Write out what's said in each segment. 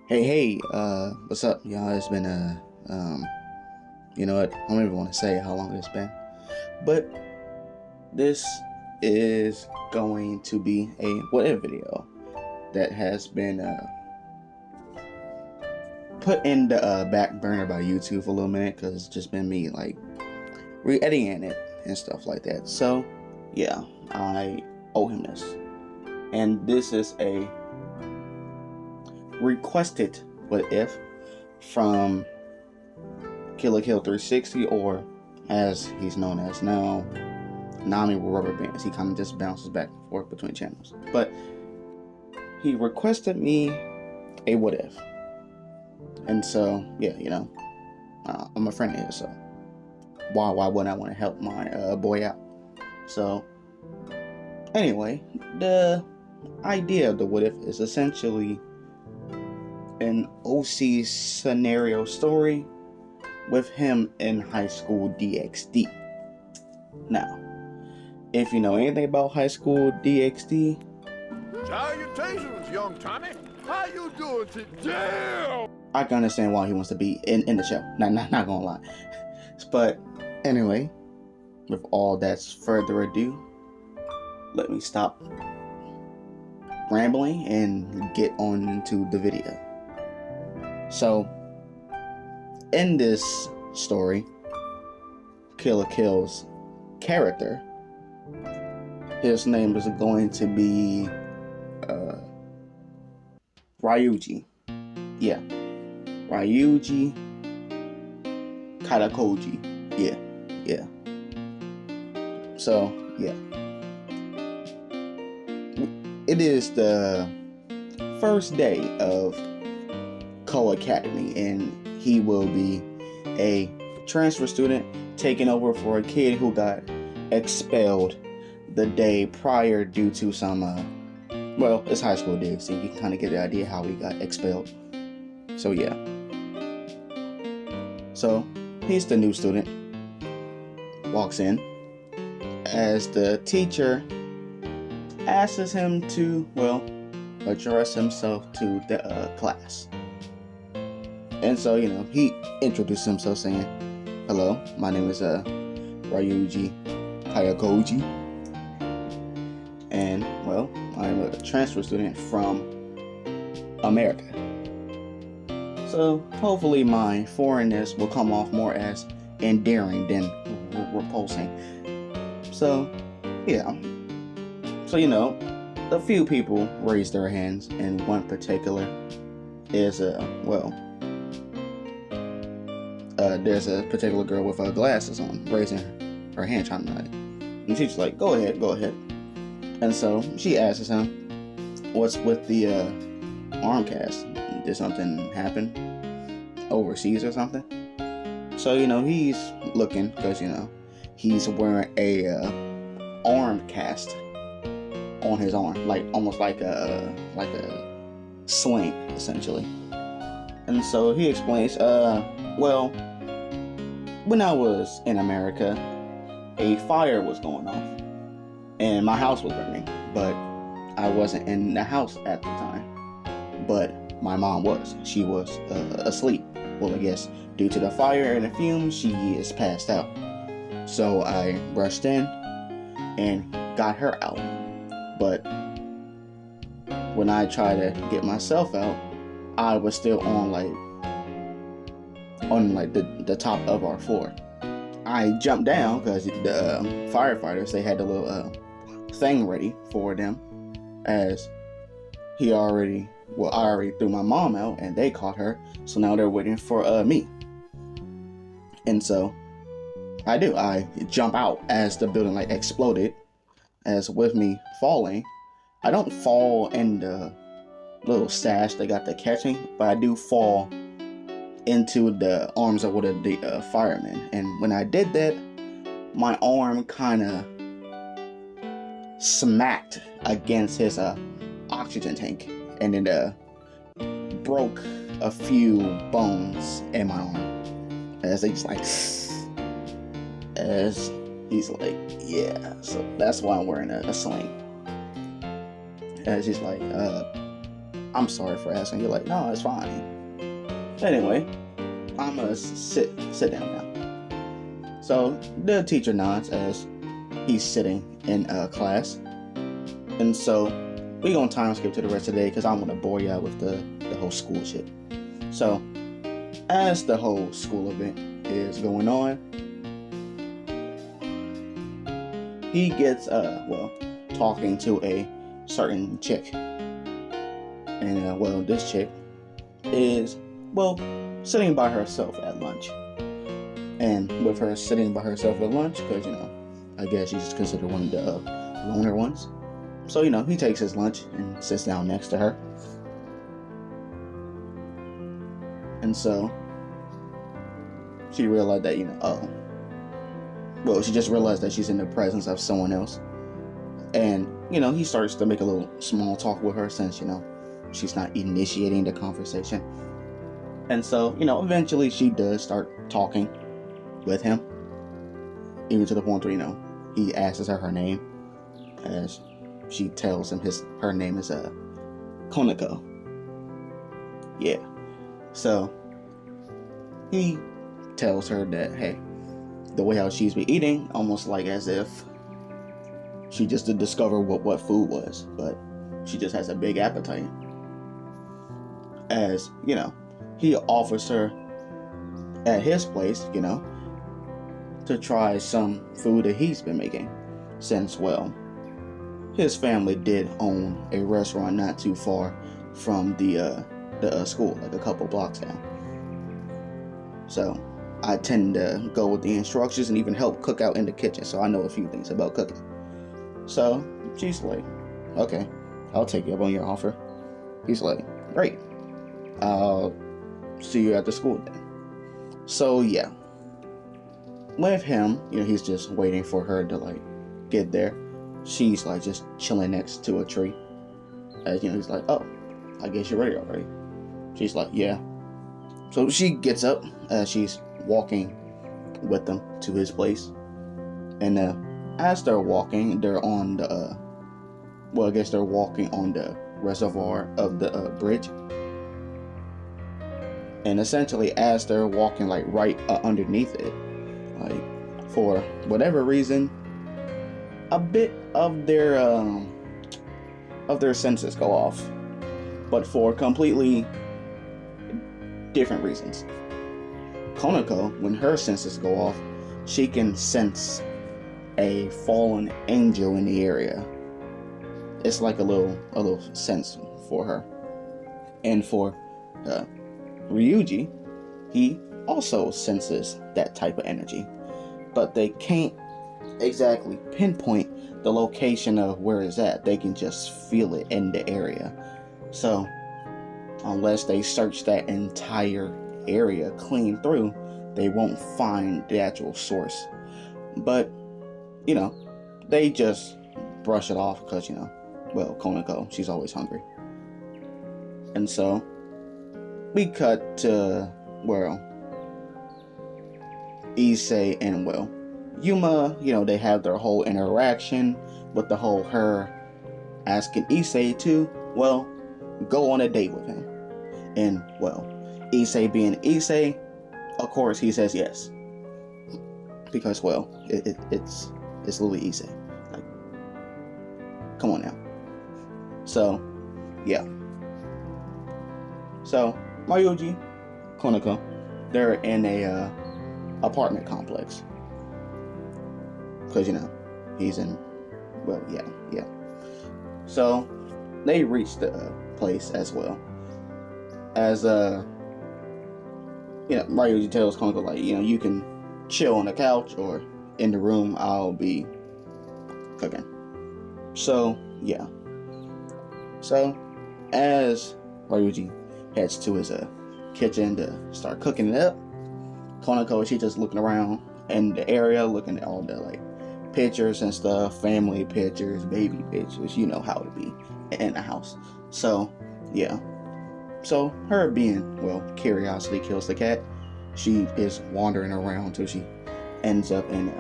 Hey, what's up, y'all? It's been you know what? I don't even want to say how long it's been, but this is going to be a what if video that has been put in the back burner by YouTube for a little minute because it's just been me like re-editing it and stuff like that. So yeah, I owe him this, and this is a requested what if from Killer Kill 360, or as he's known as now, Nami with rubber bands. He kind of just bounces back and forth between channels. But he requested me a what if. And so, yeah, I'm a friend here, so why wouldn't I want to help my boy out? So, anyway, the idea of the what if is essentially an OC scenario story with him in high school DxD. Now, if you know anything about high school DxD, salutations, young Tommy. How you doing today? I can understand why he wants to be in the show. Not gonna lie. But anyway, with all that's further ado, let me stop rambling and get on into the video. So, in this story, Killer Kill's character, his name is going to be Ryuji. Yeah, Ryuji Katakoji. Yeah. So, yeah. It is the first day of Co-Academy, and he will be a transfer student taking over for a kid who got expelled the day prior due to some well, it's high school DxD. You can kind of get the idea how he got expelled. So yeah. So he's the new student. Walks in as the teacher asks him to, well, address himself to the class. And so, he introduced himself saying, "Hello, my name is Ryuji Hayakoji. And, well, I'm a transfer student from America. So, hopefully my foreignness will come off more as endearing than repulsing." So, yeah. So, a few people raised their hands, and one particular is, there's a particular girl with glasses on, raising her hand, trying to hide. And she's like, go ahead. And so she asks him, what's with the arm cast? Did something happen overseas or something? So, he's looking, because, he's wearing a arm cast on his arm, like almost like a sling, essentially. And so he explains, well, when I was in America, a fire was going off and my house was burning, but I wasn't in the house at the time. But my mom was. She was asleep. Well, I guess due to the fire and the fumes, she is passed out. So I rushed in and got her out. But when I tried to get myself out, I was still on the top of our floor. I jumped down because the firefighters, they had the little thing ready for them, as I already threw my mom out and they caught her, so now they're waiting for me. And so I jump out as the building exploded. As with me falling, I don't fall in the little stash they got the catching, but I do fall into the arms of one of the firemen. And when I did that, my arm kind of smacked against his oxygen tank, and it broke a few bones in my arm. As they just as he's like, yeah, so that's why I'm wearing a sling. As he's like, I'm sorry for asking. You're like, no, it's fine. Anyway, I'm gonna sit down now. So the teacher nods as he's sitting in class. And so we're gonna time skip to the rest of the day because I'm gonna bore you out with the whole school shit. So as the whole school event is going on, he gets talking to a certain chick. And this chick is sitting by herself at lunch. And with her sitting by herself at lunch, because I guess she's considered one of the loner ones. So he takes his lunch and sits down next to her. And so she realized that she just realized that she's in the presence of someone else. And he starts to make a little small talk with her since she's not initiating the conversation. And so eventually she does start talking with him, even to the point where he asks her name, as she tells him her name is Konako. Yeah. So he tells her that, hey, the way how she's been eating, almost like as if she just did discover what food was, but she just has a big appetite. As he offers her at his place, to try some food that he's been making, since his family did own a restaurant not too far from the school, like a couple blocks down. So I tend to go with the instructions and even help cook out in the kitchen, so I know a few things about cooking. So she's like, okay, I'll take you up on your offer. He's like, great, I'll see you after school then. So yeah, with him, he's just waiting for her to get there. She's just chilling next to a tree. As he's like, oh, I guess you're ready already. She's like, yeah. So she gets up as she's walking with them to his place. And as they're walking, they're on the they're walking on the reservoir of the bridge. And essentially, as they're walking right underneath it, for whatever reason, a bit of their senses go off, but for completely different reasons. Konako, when her senses go off, she can sense a fallen angel in the area. It's like a little sense for her. And for Ryuji, he also senses that type of energy, but they can't exactly pinpoint the location of where it's at. They can just feel it in the area. So unless they search that entire area clean through, they won't find the actual source. But they just brush it off because Konako, she's always hungry. And so we cut to Issei and Yuma, they have their whole interaction with the whole her asking Issei to, go on a date with him. And, Issei being Issei, of course he says yes. Because, it's Lily Issei. Come on now. So, yeah. So, Ryuji, Konako, they're in a apartment complex. Because, he's in, yeah. So, they reach the place as well. As, Ryuji tells Konako, you can chill on the couch or in the room, I'll be cooking. So, yeah. So, as Ryuji heads to his kitchen to start cooking it up, Konako, she just looking around in the area, looking at all the pictures and stuff, family pictures, baby pictures, how it be in the house. So, yeah. So, her being, curiosity kills the cat. She is wandering around until she ends up in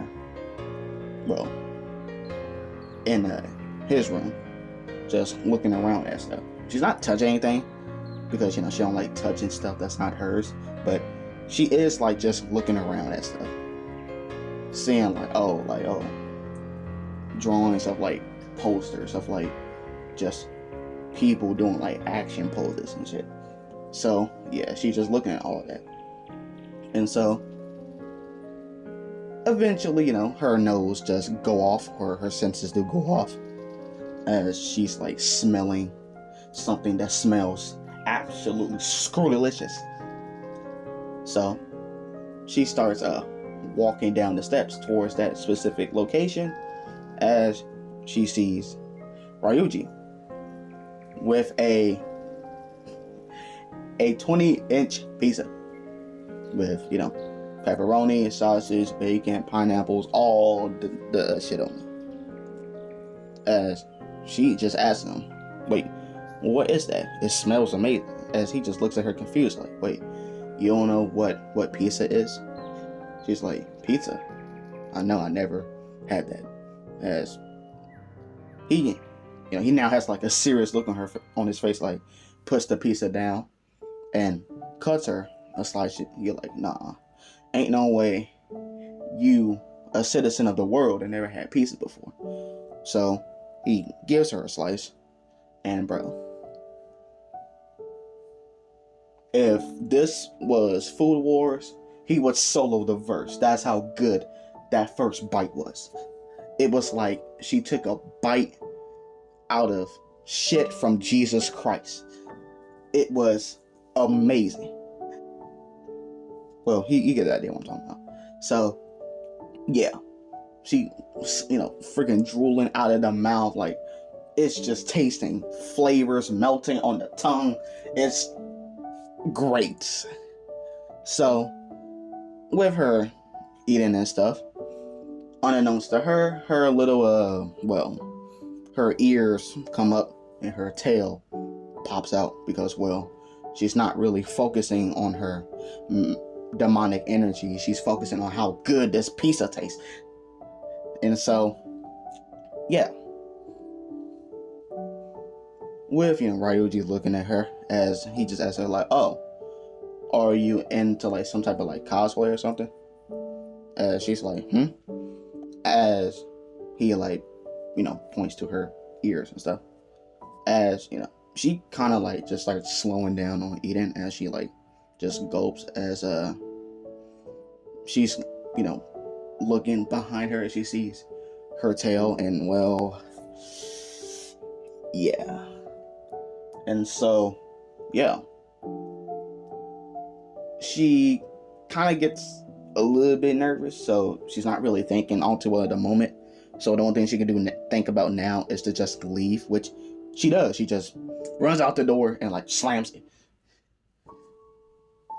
his room, just looking around at stuff. she's not touching anything because she don't like touching stuff that's not hers, but she is like just looking around at stuff, seeing like oh drawings of like posters of like just people doing like action poses and shit. So yeah, she's just looking at all of that. And so eventually, her nose just go off, or her senses do go off, as she's like smelling something that smells absolutely screwdelicious. So she starts walking down the steps towards that specific location, as she sees Ryuji with a 20-inch pizza with pepperoni, sausage, bacon, pineapples, all the shit on it. As she just asks him, wait, what is that? It smells amazing. As he just looks at her confused, like, wait, you don't know what pizza is? She's like, pizza? I know, I never had that. As he now has like a serious look on his face, like puts the pizza down and cuts her a slice. You're like, nah, ain't no way you, a citizen of the world, and never had pizza before. So he gives her a slice, and bro, if this was Food Wars, he would solo the verse. That's how good that first bite was. It was like she took a bite out of shit from Jesus Christ. It was amazing. Well, you get the idea what I'm talking about. So, yeah, she, freaking drooling out of the mouth, like it's just tasting flavors melting on the tongue. It's great. So, with her eating and stuff, unbeknownst to her, her little her ears come up and her tail pops out because she's not really focusing on her demonic energy. She's focusing on how good this pizza tastes. And so, yeah, with Ryuji looking at her, as he just asks her like, oh, are you into like some type of like cosplay or something? As she's like, as he like points to her ears and stuff, as she kind of like just starts slowing down on eating, as she like just gulps, as she's looking behind her, as she sees her tail, and yeah. And so, yeah, she kind of gets a little bit nervous, so she's not really thinking all too well at the moment. So the only thing she can think about now is to just leave, which she does. She just runs out the door and like slams it,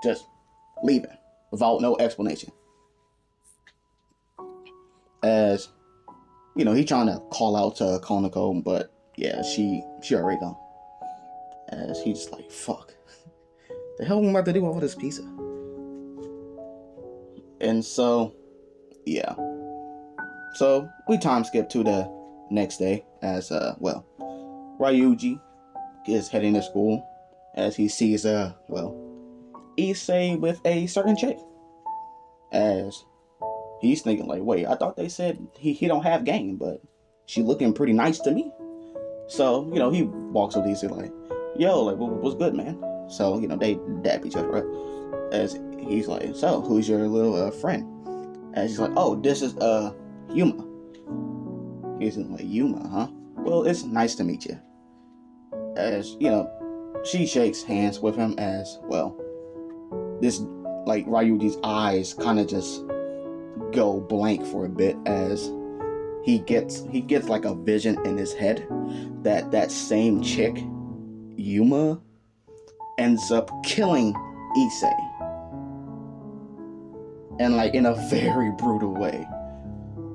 just leaving without no explanation. As he trying to call out to Konako, but yeah, she already gone. As he's just like, fuck, the hell am I about to do with all this pizza? And so, yeah. So we time skip to the next day, as Ryuji is heading to school, as he sees Issei with a certain chick. As he's thinking like, wait, I thought they said he don't have game, but she looking pretty nice to me. So he walks up to Issei like, yo, like what's good, man? So they dap each other up, as he's like, so who's your little friend? And she's like, oh, this is Yuma. He's like, Yuma, huh? Well, it's nice to meet you. As she shakes hands with him, as this like Ryuji's eyes kind of just go blank for a bit, as he gets like a vision in his head that same chick, Yuma, ends up killing Issei, and like in a very brutal way.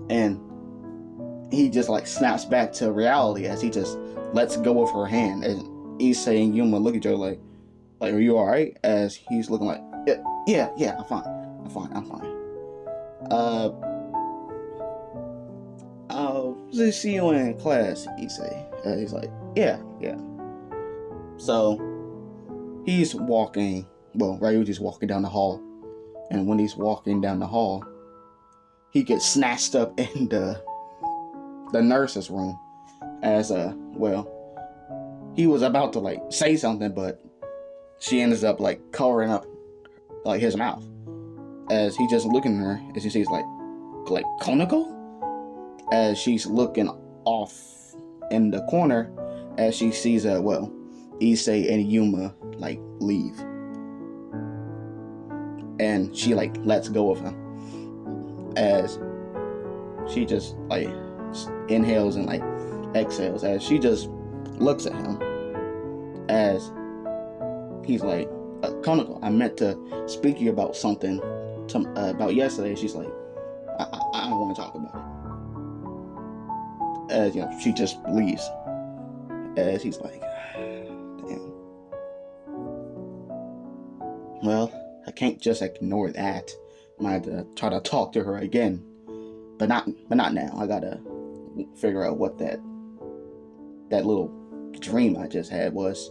And he just like snaps back to reality, as he just lets go of her hand, and Issei and Yuma look at each other like are you alright? As he's looking like, yeah, I'm fine. I'll see you in class, Issei. He's like, yeah. So he's walking, well, Ryuji's walking down the hall. And when he's walking down the hall, he gets snatched up in the nurse's room as he was about to like say something, but she ends up like covering up like his mouth as he just looking at her as he sees like Konako, as she's looking off in the corner as she sees Issei and Yuma like leave, and she like lets go of him as she just like inhales and like exhales as she just looks at him as he's like, Konako, I meant to speak to you about something about yesterday. She's like, I don't want to talk about it. As she just leaves. As he's like, damn. Well, I can't just ignore that. I might have to try to talk to her again, but not now. I gotta figure out what that little dream I just had was.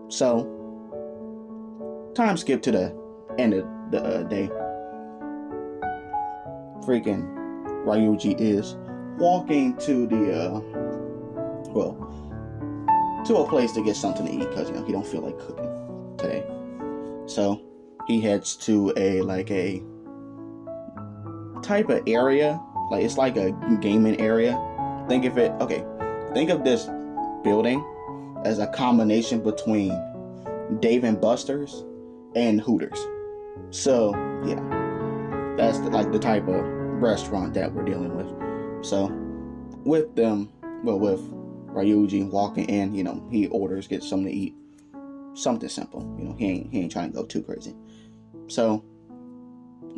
So, time skip to the end of the day. Freaking Ryuji is walking to to a place to get something to eat because he don't feel like cooking today. So he heads to a type of area, like it's like a gaming area. Think of this building as a combination between Dave and Buster's and Hooters. So yeah, that's the type of restaurant that we're dealing with. So with Ryuji walking in, he orders, gets something to eat, something simple. He ain't trying to go too crazy. So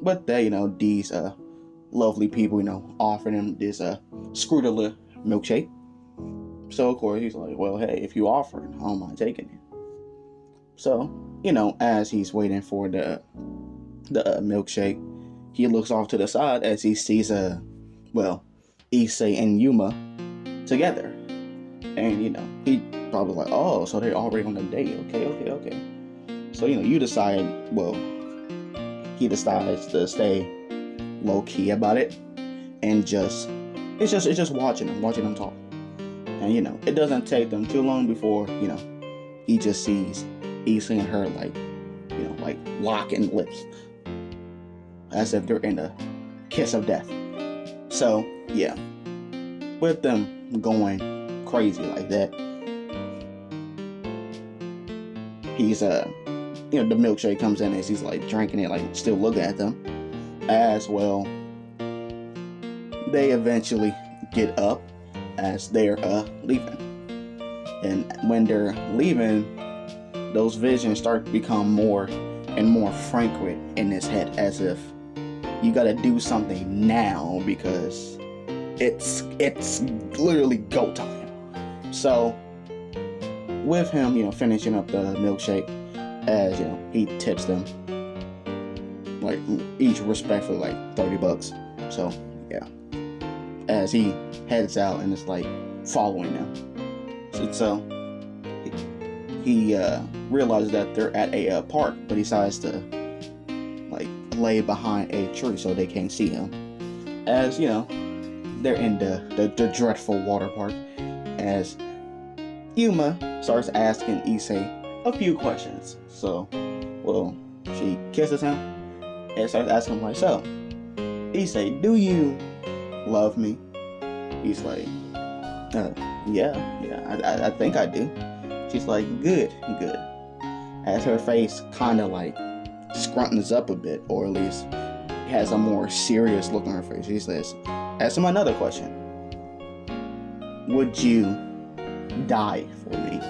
with that, these lovely people, offering him this Scrutilla milkshake. So of course he's like, well, hey, if you offer it, I don't mind taking it. So, as he's waiting for the milkshake, he looks off to the side as he sees Issei and Yuma together. And he probably like, oh, so they're already on a date. Okay. So he decides to stay low key about it, and it's just watching them talk. And it doesn't take them too long before he just sees Issei and her like locking lips as if they're in a kiss of death. So yeah, with them going crazy like that, he's the milkshake comes in as he's like drinking it, like still looking at them. As well, they eventually get up as they're leaving, and when they're leaving, those visions start to become more and more frequent in his head, as if you gotta do something now because it's literally go time. So with him, finishing up the milkshake, as he tips them like each respectfully like $30. So yeah, as he heads out and is like following them. So he realizes that they're at a park, but he decides to like lay behind a tree so they can't see him. As they're in the dreadful water park, as Yuma starts asking Issei a few questions. So she kisses him and starts asking him like, so Issei, do you love me? He's like, yeah, I think I do. She's like, good. As her face kind of like scruntins up a bit, or at least has a more serious look on her face. She says, ask him another question. Would you die for me?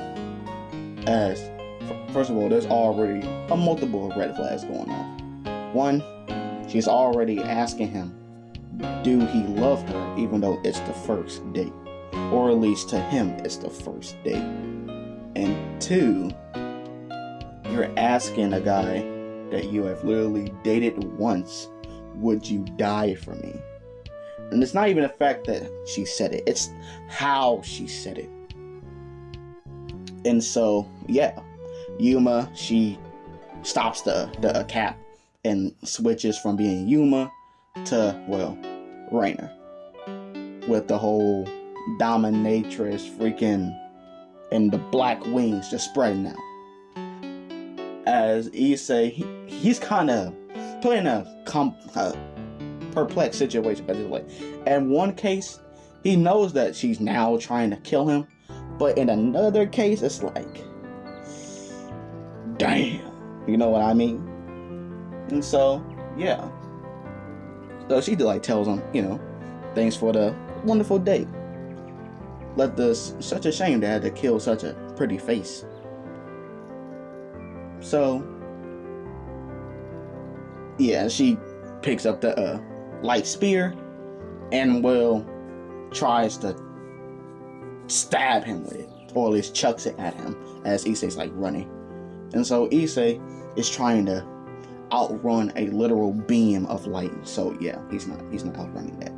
As, first of all, there's already a multiple red flags going on. One, she's already asking him, do he love her even though it's the first date? Or at least to him, it's the first date. And two, you're asking a guy that you have literally dated once, would you die for me? And it's not even the fact that she said it, it's how she said it. And so, yeah, Yuma, she stops the cap and switches from being Yuma to, well, Rainer. With the whole dominatrix freaking and the black wings just spreading out. As Issei, he's kind of put in a perplexed situation because it's like, in one case, he knows that she's now trying to kill him, but in another case, it's like, damn, you know what I mean? And so, yeah. So she like tells him, thanks for the wonderful date. Such a shame they had to kill such a pretty face. So, yeah, she picks up the light spear and tries to stab him with it, or at least chucks it at him as Issei's like running. And so Issei is trying to outrun a literal beam of light. So yeah, he's not outrunning that.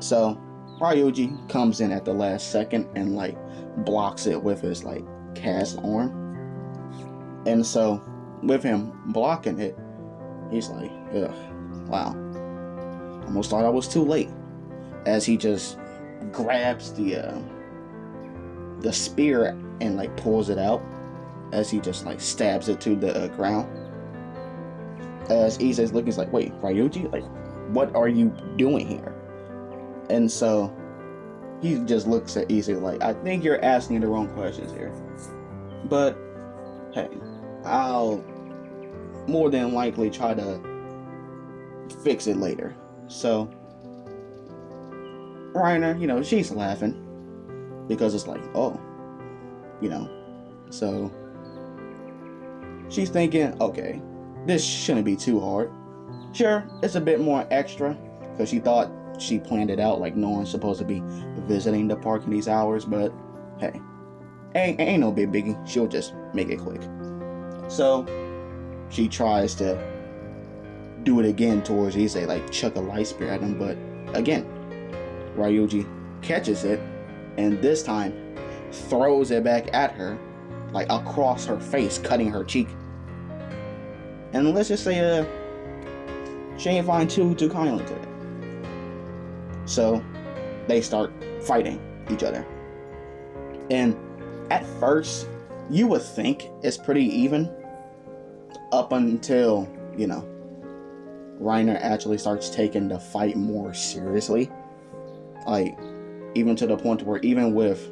So Ryuji comes in at the last second and like blocks it with his like cast arm. And so with him blocking it, he's like, ugh, wow. Almost thought I was too late. As he just grabs the spear and like pulls it out, as he just like stabs it to the ground. As Issei's looking, he's like, wait, Ryuji, like, what are you doing here? And so he just looks at Issei like, I think you're asking the wrong questions here. But hey, I'll more than likely try to fix it later. So Rainer, she's laughing because it's like, oh, so she's thinking, okay, this shouldn't be too hard. Sure, it's a bit more extra because she thought she planned it out like no one's supposed to be visiting the park in these hours, but hey, ain't no big biggie. She'll just make it quick. So she tries to do it again towards Issei, like chuck a light spear at him, but again, Ryuji catches it and this time throws it back at her, like across her face, cutting her cheek. And let's just say she ain't fine too kindly to it. So they start fighting each other. And at first, you would think it's pretty even up until, Rainer actually starts taking the fight more seriously. Like, even to the point where even with,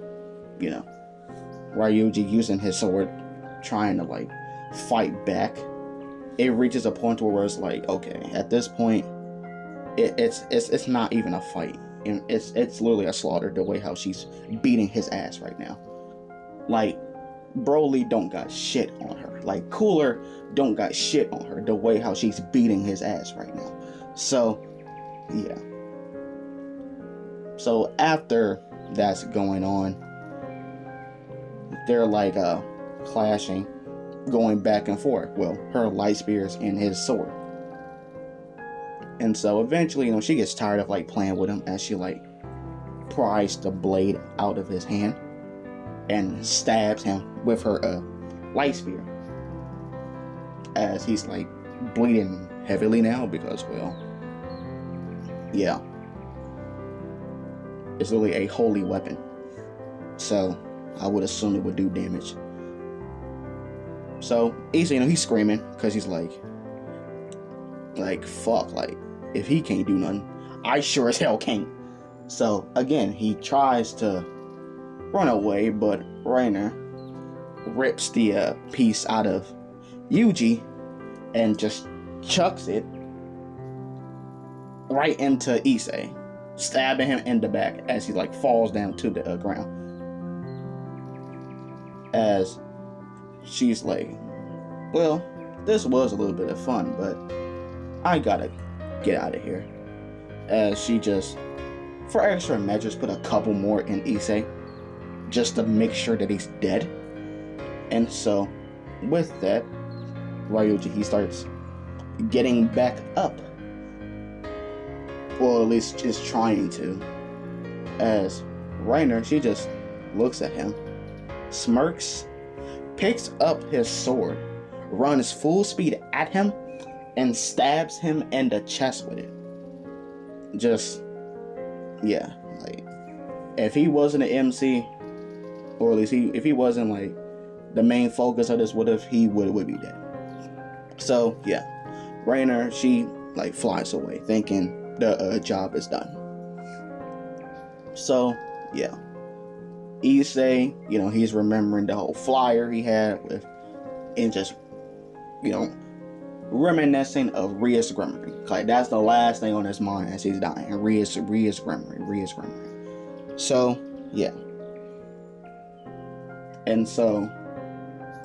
Ryuji using his sword, trying to like fight back, it reaches a point where it's like, okay, at this point, it's not even a fight. And it's literally a slaughter the way how she's beating his ass right now. Like, Broly don't got shit on her. Like, Cooler don't got shit on her the way how she's beating his ass right now. So, yeah. So after that's going on, they're like clashing, going back and forth. Well, her light spears and his sword. And so eventually, she gets tired of like playing with him as she like pries the blade out of his hand and stabs him with her light spear. As he's like bleeding heavily now because, well, yeah, it's really a holy weapon. So I would assume it would do damage. So Issei, he's screaming because he's like fuck, like if he can't do nothing, I sure as hell can't. So again, he tries to run away, but Rainer rips the piece out of Yuji and just chucks it right into Issei, stabbing him in the back as he like falls down to the ground. As she's like, well, this was a little bit of fun, but I gotta get out of here. As she just, for extra measures, put a couple more in Issei just to make sure that he's dead. And so with that, Ryuji, he starts getting back up, or at least just trying to. As Rainer, she just looks at him smirks, picks up his sword, runs full speed at him, and stabs him in the chest with it. Just, yeah, like, if he wasn't an MC, or at least if he wasn't like the main focus of this, he would be dead. So yeah, Rainer, she like flies away thinking the job is done. So yeah, Issei, he's remembering the whole flyer he had with, and just, reminiscing of Ria's memory. Like, that's the last thing on his mind as he's dying. Ria's memory. So yeah. And so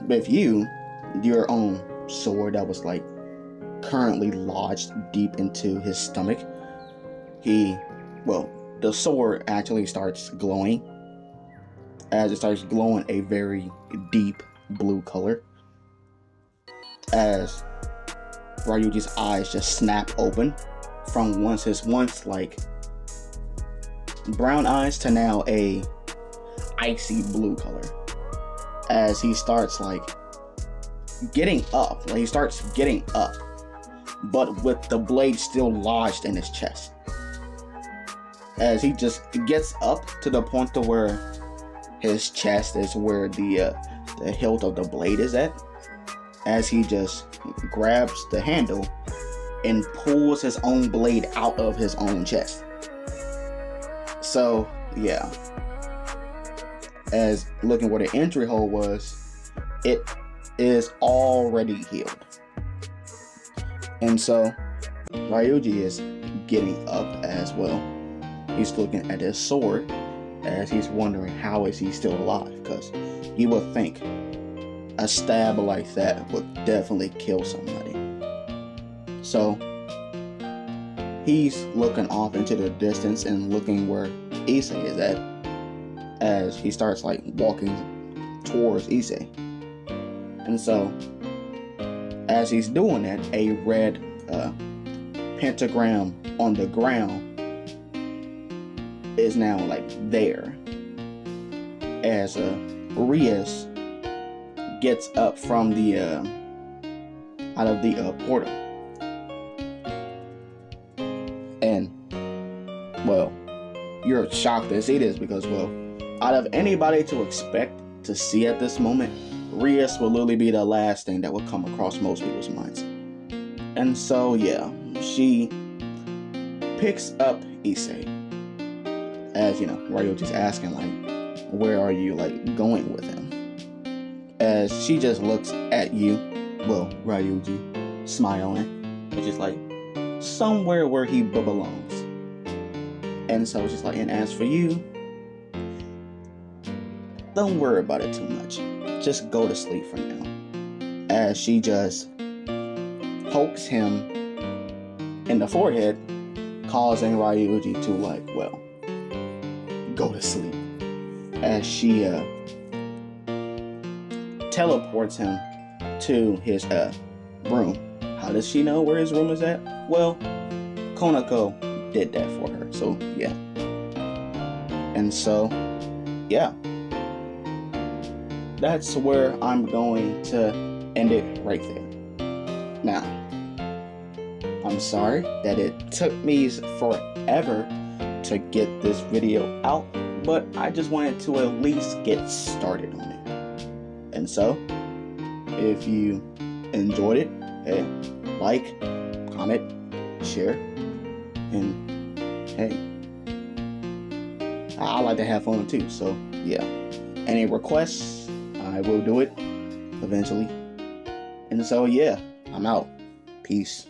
with your own sword that was like currently lodged deep into his stomach, the sword actually starts glowing. As it starts glowing a very deep blue color, as Ryuji's eyes just snap open from once like brown eyes to now a icy blue color, as he starts like getting up, but with the blade still lodged in his chest. As he just gets up to the point to where his chest is where the hilt of the blade is at, as he just grabs the handle and pulls his own blade out of his own chest. So yeah, as looking where the entry hole was, it is already healed. And so Ryuji is getting up as well. He's looking at his sword as he's wondering how is he still alive, because you would think a stab like that would definitely kill somebody. So he's looking off into the distance and looking where Issei is at, as he starts like walking towards Issei. And so as he's doing that, a red pentagram on the ground is now like there, as Rias gets up from the out of the portal. And well, you're shocked to see this because, well, out of anybody to expect to see at this moment, Rias will literally be the last thing that would come across most people's minds. And so yeah, she picks up Issei, as Ryuji's asking like, where are you like going with him? As she just looks at you, Ryuji, smiling, which is like somewhere where he belongs. And so it's just like, and as for you, don't worry about it too much. Just go to sleep for now. As she just pokes him in the forehead, causing Ryuji to like, go to sleep. As she teleports him to his room. How does she know where his room is at? Well, Konako did that for her. So yeah. And so yeah, that's where I'm going to end it right there. Now, I'm sorry that it took me forever to get this video out, but I just wanted to at least get started on it. And so, if you enjoyed it, hey, like, comment, share, and hey, I like to have fun too, so yeah. Any requests, I will do it eventually. And so yeah, I'm out. Peace.